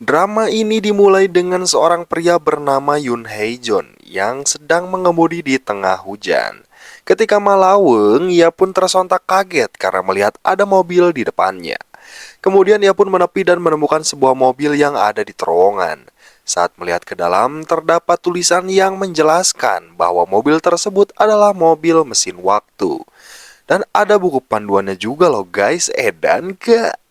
Drama ini dimulai dengan seorang pria bernama Yoon Hae Jun yang sedang mengemudi di tengah hujan. Ketika malaweng, ia pun tersontak kaget karena melihat ada mobil di depannya. Kemudian ia pun menepi dan menemukan sebuah mobil yang ada di terowongan. Saat melihat ke dalam, terdapat tulisan yang menjelaskan bahwa mobil tersebut adalah mobil mesin waktu. Dan ada buku panduannya juga loh guys, edan gak?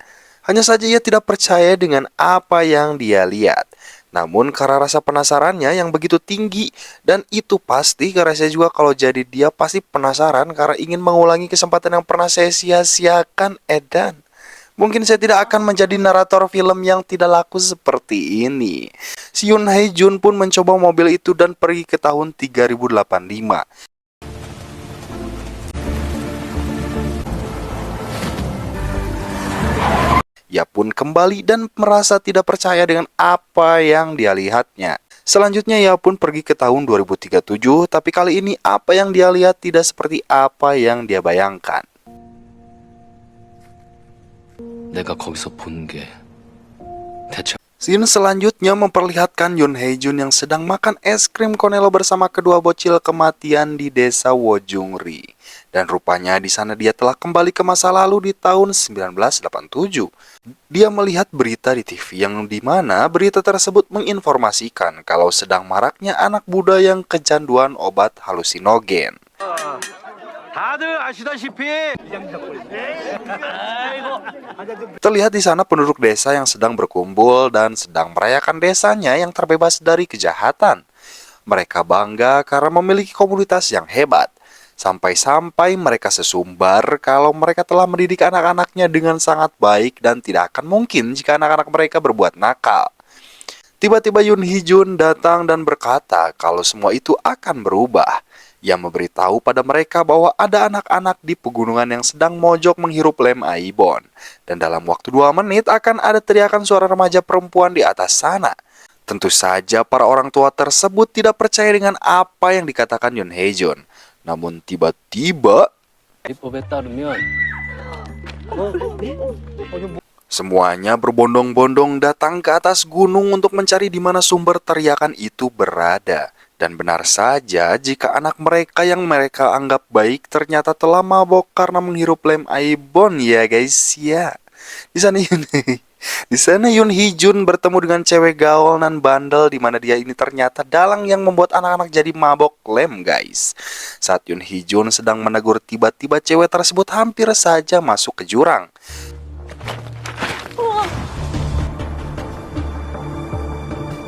Hanya saja ia tidak percaya dengan apa yang dia lihat. Namun karena rasa penasarannya yang begitu tinggi, dan itu pasti karena saya juga kalau jadi dia pasti penasaran karena ingin mengulangi kesempatan yang pernah saya sia-siakan, edan. Mungkin saya tidak akan menjadi narator film yang tidak laku seperti ini. Si Yoon Hae Jun pun mencoba mobil itu dan pergi ke tahun 3085. Ia pun kembali dan merasa tidak percaya dengan apa yang dia lihatnya. Selanjutnya ia pun pergi ke tahun 2037, tapi kali ini apa yang dia lihat tidak seperti apa yang dia bayangkan. 내가 거기서 본 게 대체 Scene selanjutnya memperlihatkan Yoon Hae Jun yang sedang makan es krim konelo bersama kedua bocil kematian di desa Wojungri. Dan rupanya di sana dia telah kembali ke masa lalu di tahun 1987. Dia melihat berita di TV yang dimana berita tersebut menginformasikan kalau sedang maraknya anak muda yang kecanduan obat halusinogen. Terlihat di sana penduduk desa yang sedang berkumpul dan sedang merayakan desanya yang terbebas dari kejahatan. Mereka bangga karena memiliki komunitas yang hebat. Sampai-sampai mereka sesumbar kalau mereka telah mendidik anak-anaknya dengan sangat baik dan tidak akan mungkin jika anak-anak mereka berbuat nakal. Tiba-tiba Yoon Hee Jun datang dan berkata kalau semua itu akan berubah. Ia memberitahu pada mereka bahwa ada anak-anak di pegunungan yang sedang mojok menghirup lem Aibon. Dan dalam waktu 2 menit akan ada teriakan suara remaja perempuan di atas sana. Tentu saja para orang tua tersebut tidak percaya dengan apa yang dikatakan Yoon Hae Jun. Namun tiba-tiba 입법에 따르면 semuanya berbondong-bondong datang ke atas gunung untuk mencari di mana sumber teriakan itu berada. Dan benar saja jika anak mereka yang mereka anggap baik ternyata telah mabok karena menghirup lem Aibon ya guys ya. Di sana Yoon Hee Jun bertemu dengan cewek gaul dan bandel di mana dia ini ternyata dalang yang membuat anak-anak jadi mabok lem guys. Saat Yoon Hee Jun sedang menegur, tiba-tiba cewek tersebut hampir saja masuk ke jurang.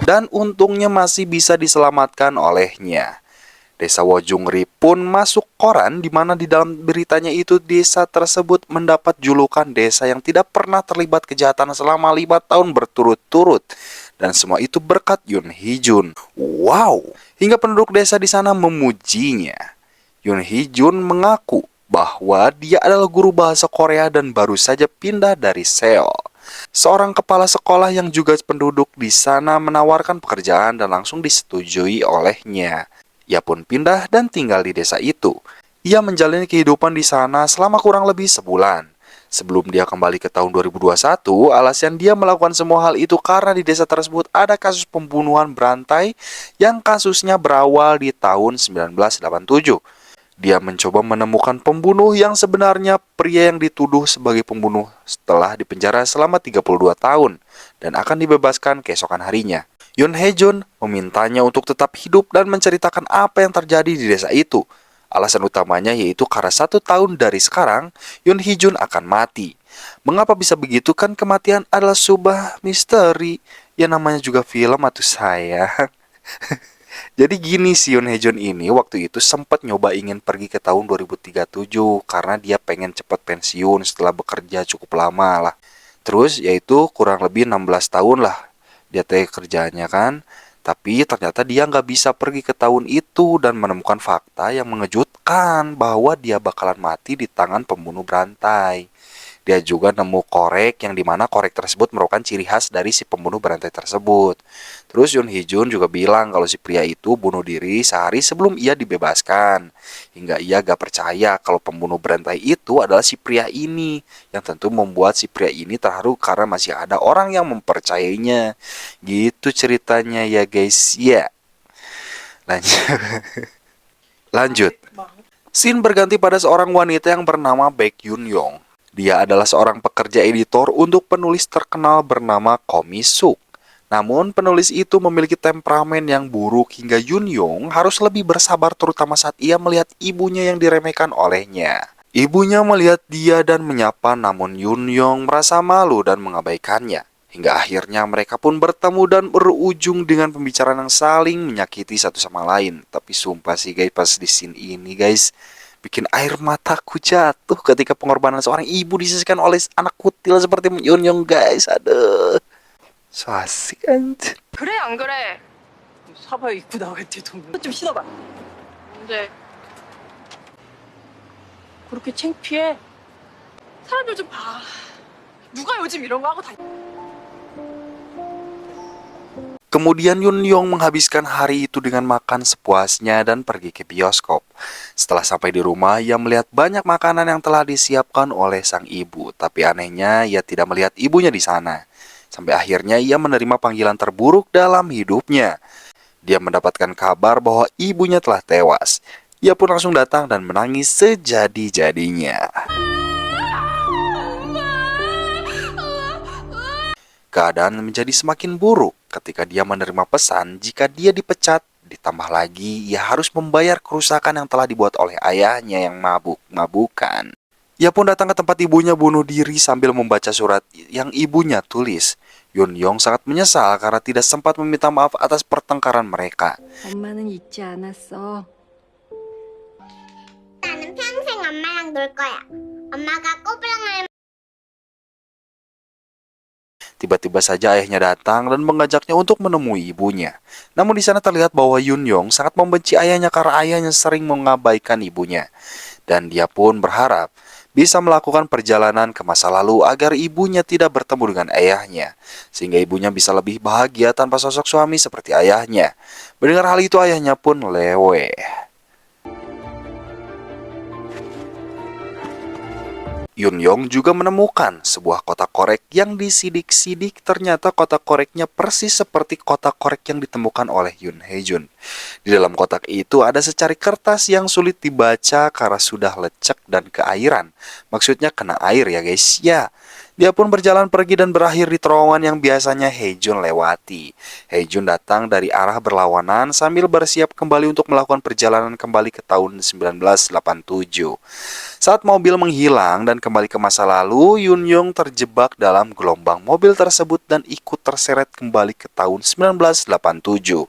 Dan untungnya masih bisa diselamatkan olehnya. Desa Wojungri pun masuk koran di mana di dalam beritanya itu desa tersebut mendapat julukan desa yang tidak pernah terlibat kejahatan selama 5 tahun berturut-turut. Dan semua itu berkat Yoon Hee Jun. Wow, hingga penduduk desa di sana memujinya. Yoon Hee Jun mengaku bahwa dia adalah guru bahasa Korea dan baru saja pindah dari Seoul. Seorang kepala sekolah yang juga penduduk di sana menawarkan pekerjaan dan langsung disetujui olehnya. Ia pun pindah dan tinggal di desa itu. Ia menjalani kehidupan di sana selama kurang lebih sebulan. Sebelum dia kembali ke tahun 2021, alasan dia melakukan semua hal itu karena di desa tersebut ada kasus pembunuhan berantai yang kasusnya berawal di tahun 1987. Dia mencoba menemukan pembunuh yang sebenarnya pria yang dituduh sebagai pembunuh setelah dipenjara selama 32 tahun dan akan dibebaskan keesokan harinya. Yoon Hae Jun memintanya untuk tetap hidup dan menceritakan apa yang terjadi di desa itu. Alasan utamanya yaitu karena 1 tahun dari sekarang, Yoon Hee Jun akan mati. Mengapa bisa begitu? Kan kematian adalah sebuah misteri. Ya namanya juga film atuh sayang. Jadi gini, si Yoon Hae Jun ini waktu itu sempat nyoba ingin pergi ke tahun 2037 karena dia pengen cepat pensiun setelah bekerja cukup lama lah. Terus yaitu kurang lebih 16 tahun lah dia kerjanya kan. Tapi ternyata dia nggak bisa pergi ke tahun itu dan menemukan fakta yang mengejutkan bahwa dia bakalan mati di tangan pembunuh berantai. Dia juga nemu korek yang dimana korek tersebut merupakan ciri khas dari si pembunuh berantai tersebut. Terus Yoon Hee Jun juga bilang kalau si pria itu bunuh diri sehari sebelum ia dibebaskan. Hingga ia gak percaya kalau pembunuh berantai itu adalah si pria ini. Yang tentu membuat si pria ini terharu karena masih ada orang yang mempercayainya. Gitu ceritanya ya guys. Ya, lanjut. Lanjut. Scene berganti pada seorang wanita yang bernama Baek Yoon Yong. Dia adalah seorang pekerja editor untuk penulis terkenal bernama Komi Suk. Namun penulis itu memiliki temperamen yang buruk hingga Yoon Yong harus lebih bersabar terutama saat ia melihat ibunya yang diremehkan olehnya. Ibunya melihat dia dan menyapa namun Yoon Yong merasa malu dan mengabaikannya. Hingga akhirnya mereka pun bertemu dan berujung dengan pembicaraan yang saling menyakiti satu sama lain. Tapi sumpah sih guys, pas di scene ini guys, bikin air mataku jatuh ketika pengorbanan seorang ibu disisihkan oleh anak kutil seperti Yoon Yong guys. Aduh, so asik anjir. 그래 안 그래? 사바에 입고 나오겠지 돈. 좀 신어봐. 근데 그렇게 창피해? 사람들 좀 봐. 누가 요즘 이런 거 하고 다니? Kemudian Yoon Yong menghabiskan hari itu dengan makan sepuasnya dan pergi ke bioskop. Setelah sampai di rumah, ia melihat banyak makanan yang telah disiapkan oleh sang ibu. Tapi anehnya, ia tidak melihat ibunya di sana. Sampai akhirnya ia menerima panggilan terburuk dalam hidupnya. Dia mendapatkan kabar bahwa ibunya telah tewas. Ia pun langsung datang dan menangis sejadi-jadinya. Keadaan menjadi semakin buruk ketika dia menerima pesan jika dia dipecat. Ditambah lagi, ia harus membayar kerusakan yang telah dibuat oleh ayahnya yang mabuk-mabukan. Ia pun datang ke tempat ibunya bunuh diri sambil membaca surat yang ibunya tulis. Yoon Yong sangat menyesal karena tidak sempat meminta maaf atas pertengkaran mereka. 엄마는 잊지 않았어. 나는 평생 엄마랑 놀 거야. 엄마가 꼬부랑을 Tiba-tiba saja ayahnya datang dan mengajaknya untuk menemui ibunya. Namun di sana terlihat bahwa Yoon Yong sangat membenci ayahnya karena ayahnya sering mengabaikan ibunya. Dan dia pun berharap bisa melakukan perjalanan ke masa lalu agar ibunya tidak bertemu dengan ayahnya. Sehingga ibunya bisa lebih bahagia tanpa sosok suami seperti ayahnya. Mendengar hal itu ayahnya pun lewe. Yoon Yong juga menemukan sebuah kotak korek yang disidik-sidik. Ternyata kotak koreknya persis seperti kotak korek yang ditemukan oleh Yoon Hee Jun. Di dalam kotak itu ada secari kertas yang sulit dibaca karena sudah lecek dan keairan. Maksudnya kena air ya guys ya. Dia pun berjalan pergi dan berakhir di terowongan yang biasanya Hee Jun lewati. Hee Jun datang dari arah berlawanan sambil bersiap kembali untuk melakukan perjalanan kembali ke tahun 1987. Saat mobil menghilang dan kembali ke masa lalu, Yoon Yong terjebak dalam gelombang mobil tersebut dan ikut terseret kembali ke tahun 1987.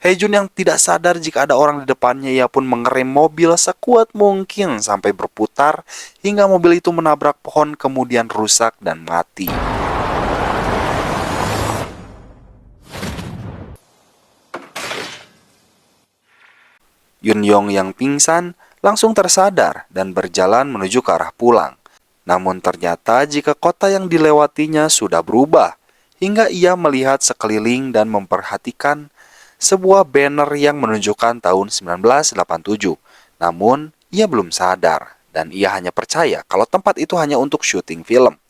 Hee Jun yang tidak sadar jika ada orang di depannya, ia pun mengerem mobil sekuat mungkin sampai berputar hingga mobil itu menabrak pohon kemudian rusak dan mati. Yoon Yong yang pingsan langsung tersadar dan berjalan menuju ke arah pulang. Namun ternyata jika kota yang dilewatinya sudah berubah, hingga ia melihat sekeliling dan memperhatikan sebuah banner yang menunjukkan tahun 1987. Namun ia belum sadar dan ia hanya percaya kalau tempat itu hanya untuk syuting film.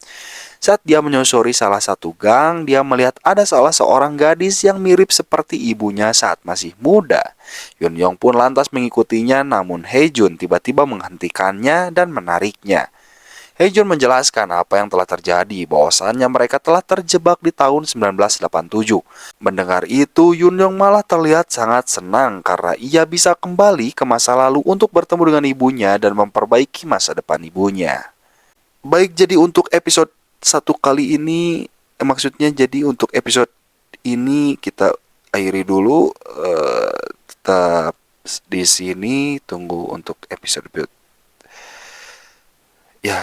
Saat dia menyusuri salah satu gang, dia melihat ada salah seorang gadis yang mirip seperti ibunya saat masih muda. Yoon Yong pun lantas mengikutinya, namun Hee Jun tiba-tiba menghentikannya dan menariknya. Hee Jun menjelaskan apa yang telah terjadi, bahwasannya mereka telah terjebak di tahun 1987. Mendengar itu, Yoon Yong malah terlihat sangat senang karena ia bisa kembali ke masa lalu untuk bertemu dengan ibunya dan memperbaiki masa depan ibunya. Baik, jadi untuk episode satu kali ini, maksudnya jadi untuk episode ini kita akhiri dulu. Tetap di sini, tunggu untuk episode berikut. Ya.